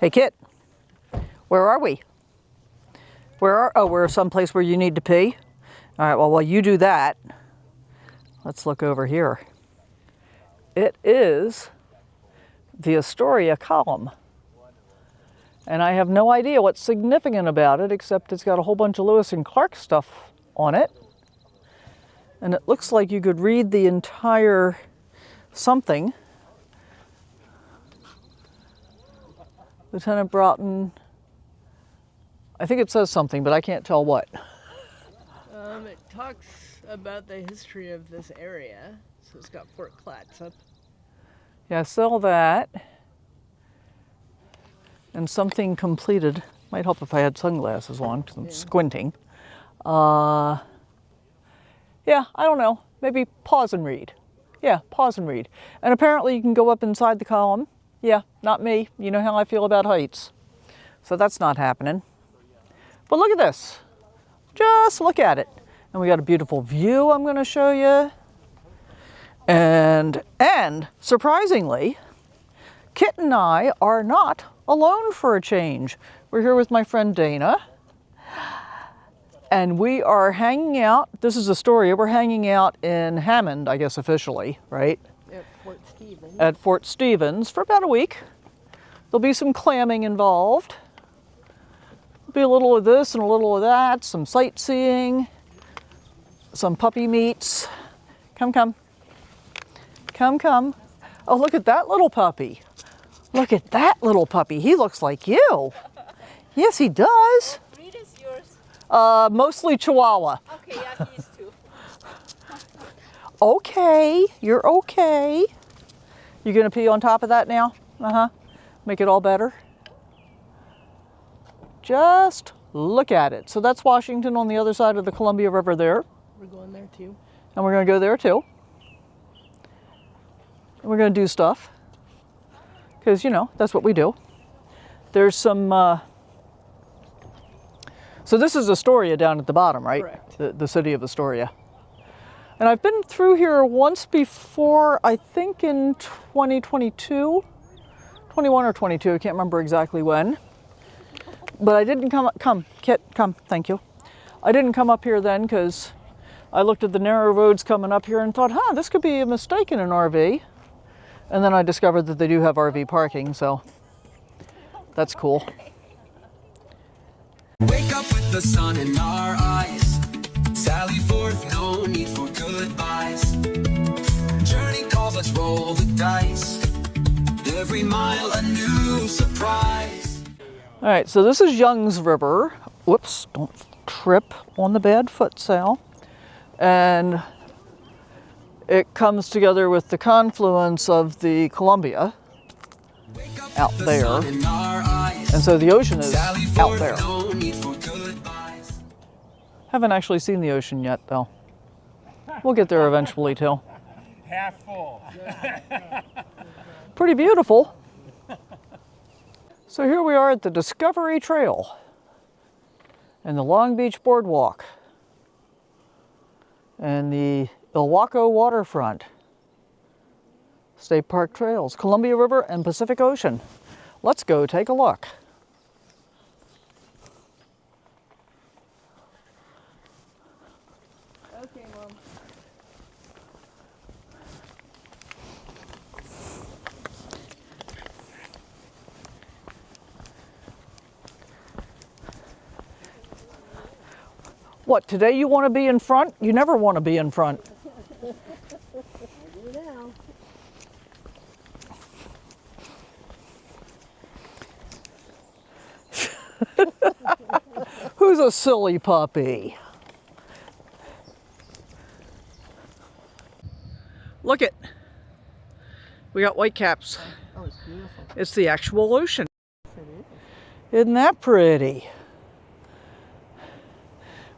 Hey, Kit, where are we? Oh, we're someplace where you need to pee? All right, well, while you do that, let's look over here. It is the Astoria Column. And I have no idea what's significant about it, except it's got a whole bunch of Lewis and Clark stuff on it. And it looks like you could read the entire something. Lieutenant Broughton, I think it says something, but I can't tell what. It talks about the history of this area. So it's got Fort Clatsop. Yeah, I saw that. And something completed. Might help if I had sunglasses on, because I'm squinting. Yeah, I don't know. Maybe pause and read. Yeah, pause and read. And apparently you can go up inside the column. Yeah, not me. You know how I feel about heights. So that's not happening. But look at this. Just look at it. And we got a beautiful view I'm going to show you. And surprisingly, Kit and I are not alone for a change. We're here with my friend Dana. And we are hanging out. This is Astoria. We're hanging out in Hammond, I guess officially, right? At Fort Stevens. At Fort Stevens for about a week. There'll be some clamming involved. There'll be a little of this and a little of that, some sightseeing, some puppy meets. Come, come. Come, come. Oh, look at that little puppy. Look at that little puppy. He looks like you. Yes, he does. What breed is yours? Mostly Chihuahua. Okay, yeah, these two. Okay, you're okay. You gonna pee on top of that now? Uh-huh. Make it all better. Just look at it. So that's Washington on the other side of the Columbia River there. We're going there too. And we're gonna go there too. And we're gonna do stuff. Because, you know, that's what we do. There's some, so this is Astoria down at the bottom, right? Correct. The city of Astoria. And I've been through here once before, I think in 2022, 21 or 22, I can't remember exactly when. But I didn't come, Kit, come, thank you. I didn't come up here then because I looked at the narrow roads coming up here and thought, this could be a mistake in an RV. And then I discovered that they do have RV parking, so that's cool. Wake up with the sun in our eyes. Sally forth, no need for goodbyes. Journey calls, let's roll the dice. Every mile a new surprise. All right, so this is Young's River. Whoops, don't trip on the bad foot, Sal. And it comes together with the confluence of the Columbia out there. And so the ocean is out there. Haven't actually seen the ocean yet, though. We'll get there eventually, too. Half full. Pretty beautiful. So here we are at the Discovery Trail and the Long Beach Boardwalk and the Ilwaco waterfront, State Park trails, Columbia River and Pacific Ocean. Let's go take a look. Okay, Mom. What, today you want to be in front? You never want to be in front. I do now. Who's a silly puppy? Look it. We got whitecaps. Oh, it's beautiful. It's the actual ocean. It is. Isn't that pretty?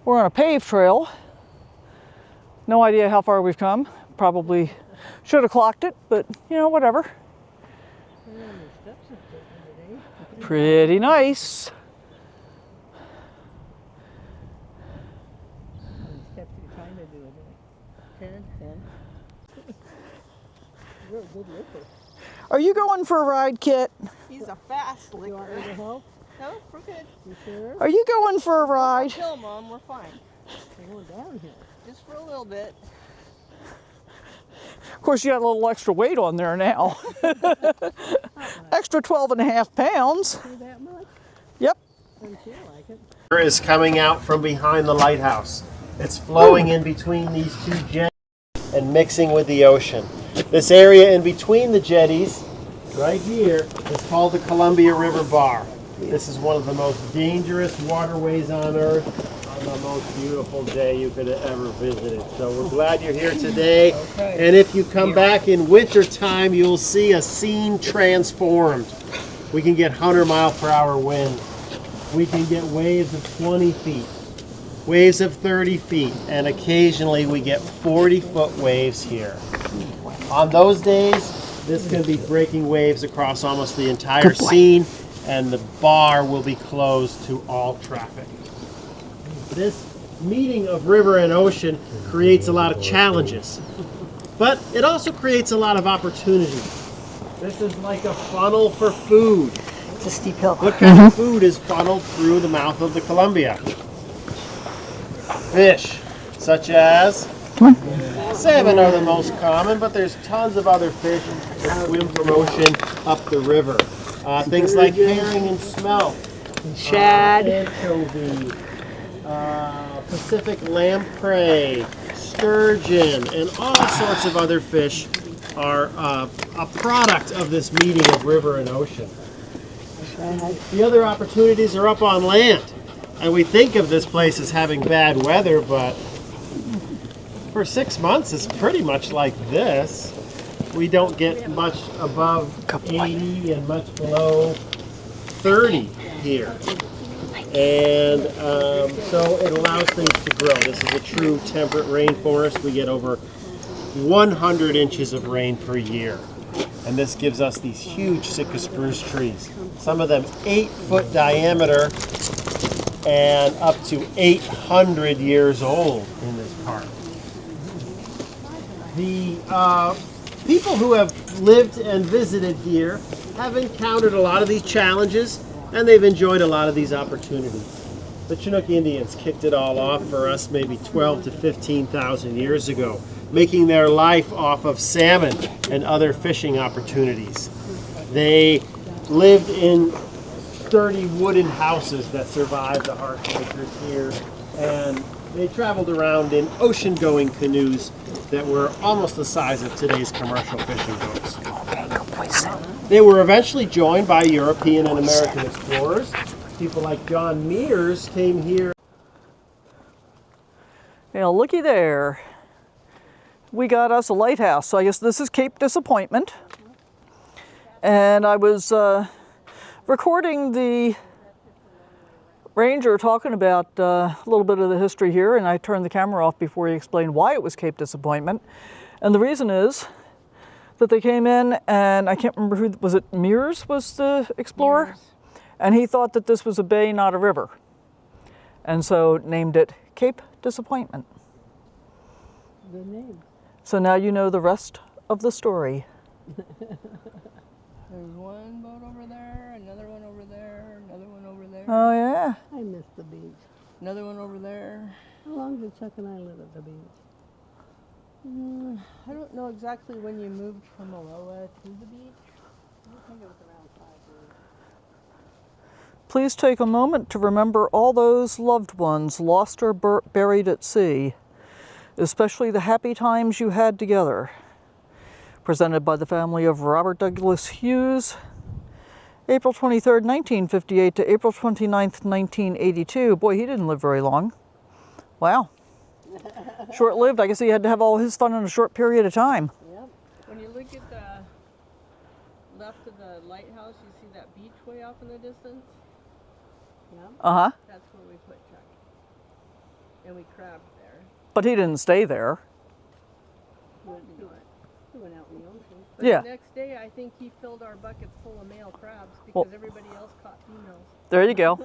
We're on a paved trail. No idea how far we've come. Probably should have clocked it, but you know, whatever. Pretty nice. Steps you're trying to do it. 10. You're a good looker. Are you going for a ride, Kit? He's a fast You want me licker. to help? No, we're good. You sure? Are you going for a ride? Chill, Mom. We're fine. We're going downhill. Just for a little bit. Of course, you got a little extra weight on there now. Extra 12.5 pounds. See that much? Yep. Doesn't feel like it. River is coming out from behind the lighthouse. It's flowing in between these two jetties and mixing with the ocean. This area in between the jetties, right here, is called the Columbia River Bar. This is one of the most dangerous waterways on Earth on the most beautiful day you could have ever visited. So we're glad you're here today. And if you come back in winter time, you'll see a scene transformed. We can get 100-mile-per-hour winds. We can get waves of 20 feet, waves of 30 feet, and occasionally we get 40-foot waves here. On those days, this can be breaking waves across almost the entire scene, and the bar will be closed to all traffic. This meeting of river and ocean creates a lot of challenges, but it also creates a lot of opportunities. This is like a funnel for food. It's a steep hill. What kind of food is funneled through the mouth of the Columbia? Fish, such as salmon are the most common, but there's tons of other fish that swim from ocean up the river. Things like herring and smelt, Shad. anchovy, Pacific lamprey, sturgeon, and all sorts of other fish are a product of this meeting of river and ocean. The other opportunities are up on land. And we think of this place as having bad weather, but for 6 months it's pretty much like this. We don't get much above 80 and much below 30 here. And so it allows things to grow. This is a true temperate rainforest. We get over 100 inches of rain per year. And this gives us these huge Sitka spruce trees. Some of them 8-foot diameter and up to 800 years old in this park. The people who have lived and visited here have encountered a lot of these challenges, and they've enjoyed a lot of these opportunities. The Chinook Indians kicked it all off for us maybe 12 to 15,000 years ago, making their life off of salmon and other fishing opportunities. They lived in sturdy wooden houses that survived the harsh winters here, and they traveled around in ocean-going canoes that were almost the size of today's commercial fishing boats. They were eventually joined by European and American explorers. People like John Mears came here. Now, looky there. We got us a lighthouse. So I guess this is Cape Disappointment. And I was recording the ranger talking about a little bit of the history here, and I turned the camera off before he explained why it was Cape Disappointment. And the reason is that they came in, and I can't remember who, was it Mears was the explorer? Mears. And he thought that this was a bay, not a river. And so named it Cape Disappointment. Good name. So now you know the rest of the story. There's one boat over there, another one over there, another one over there, Oh yeah. I miss the beach. another one over there. How long did Chuck and I live at the beach? I don't know exactly when you moved from Aloha to the beach. I think it was around 5 years. Please take a moment to remember all those loved ones lost or buried at sea, especially the happy times you had together. Presented by the family of Robert Douglas Hughes, April 23rd, 1958 to April 29th, 1982. Boy, he didn't live very long. Wow. Short-lived. I guess he had to have all his fun in a short period of time. Yep. When you look at the left of the lighthouse, you see that beach way off in the distance? Yep. Uh-huh. That's where we put Chuck. And we crabbed there. But he didn't stay there. We went out in the ocean. But Yeah. the next day, I think he filled our buckets full of male crabs because Well- everybody else caught females. There you go.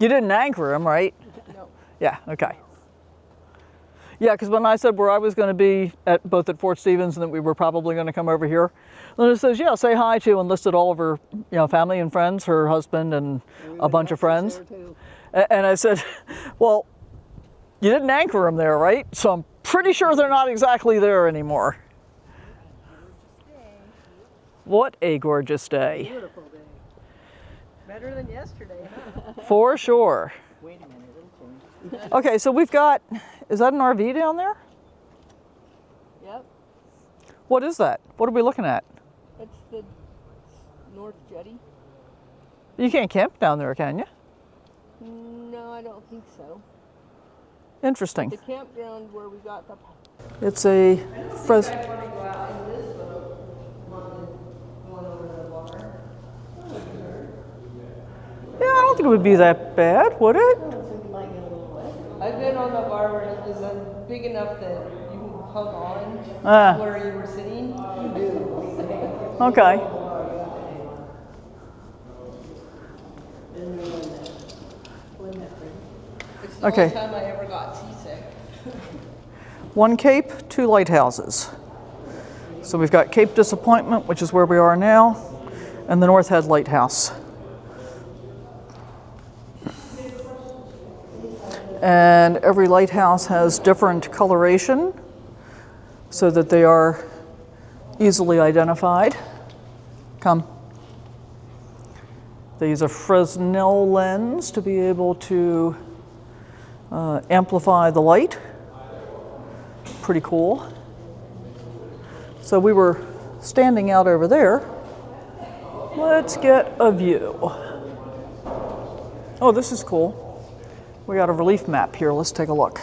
You didn't anchor him, right? No. Yeah, okay. Yeah, because when I said where I was going to be at both at Fort Stevens and that we were probably going to come over here, Linda says, "Yeah, say hi to," and listed all of her, family and friends, her husband and a bunch of friends. And I said, "Well, you didn't anchor them there, right? So I'm pretty sure they're not exactly there anymore." What a gorgeous day! Beautiful day. Better than yesterday, huh? For sure. Okay, so we've got. Is that an RV down there? Yep. What is that? What are we looking at? That's the North Jetty. You can't camp down there, can you? No, I don't think so. Interesting. The campground where we got the. It's a Yeah, I don't think it would be that bad, would it? I've been on the bar where it was big enough that you hung on Ah. where you were sitting. Okay. It's the Okay. only time I ever got seasick. One Cape, two lighthouses. So we've got Cape Disappointment, which is where we are now, and the North Head Lighthouse. And every lighthouse has different coloration so that they are easily identified. Come. They use a Fresnel lens to be able to amplify the light. Pretty cool. So we were standing out over there. Let's get a view. Oh, this is cool. We got a relief map here. Let's take a look.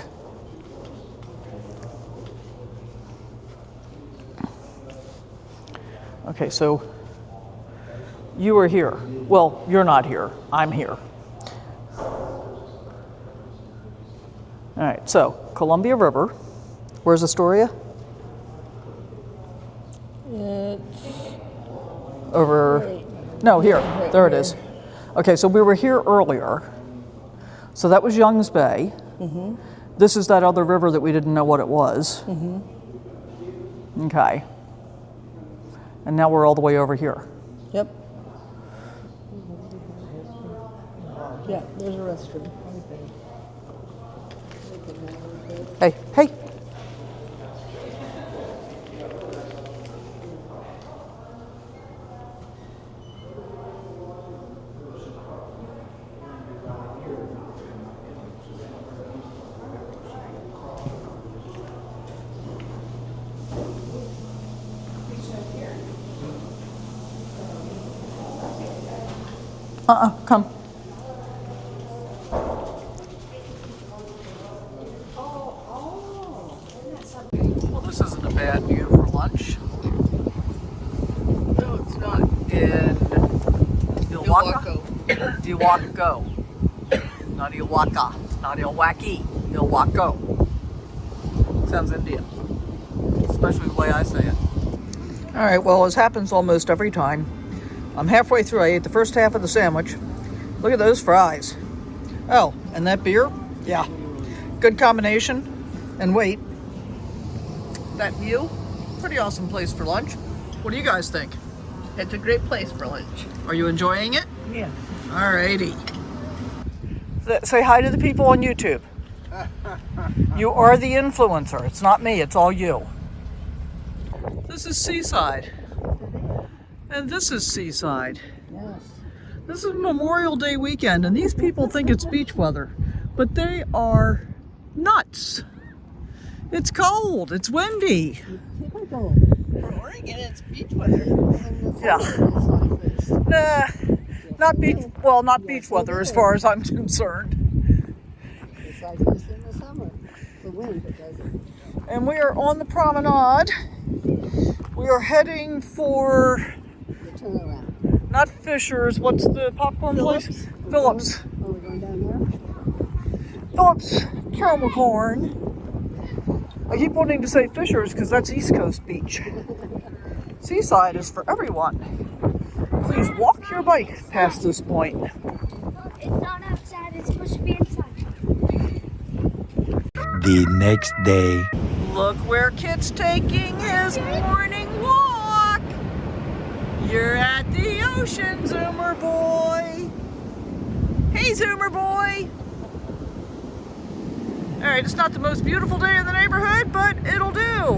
Okay, so you are here. Well, you're not here. I'm here. All right, so Columbia River. Where's Astoria? Over. No, here. There it is. Okay, so we were here earlier. So that was Young's Bay. Mm-hmm. This is that other river that we didn't know what it was. Mm-hmm. Okay. And now we're all the way over here. Yep. Yeah, there's a restroom. Hey, hey. Come. Well, this isn't a bad view for lunch. No, it's not. In Ilwaco? Ilwaco. Not Ilwaca. Not Ilwacky. Ilwaco. Sounds Indian. Especially the way I say it. All right, well, as happens almost every time, I'm halfway through. I ate the first half of the sandwich. Look at those fries. Oh, and that beer? Yeah. Good combination. And wait. That view? Pretty awesome place for lunch. What do you guys think? It's a great place for lunch. Are you enjoying it? Yes. All righty. Say hi to the people on YouTube. You are the influencer. It's not me. It's all you. This is Seaside. And this is Seaside. Yes. This is Memorial Day weekend, and these people think it's beach weather, but they are nuts. It's cold. It's windy. Typical. For Oregon, it's beach weather. Yeah. It's like this. Nah, not beach. Well, not beach weather as far as I'm concerned. It's like this in the summer. The wind, it doesn't. And we are on the promenade. We are heading for The turnaround. not Fisher's. What's the popcorn place? Phillips. Oh, we're going down there? Phillips caramel corn. I keep wanting to say Fisher's because that's East Coast beach. Seaside is for everyone. Please walk your bike past this point. It's not outside, it's supposed to be inside. the next day. Look where Kit's taking his morning walk. You're at the ocean, Zoomer boy. Hey, Zoomer boy. All right, it's not the most beautiful day in the neighborhood, but it'll do.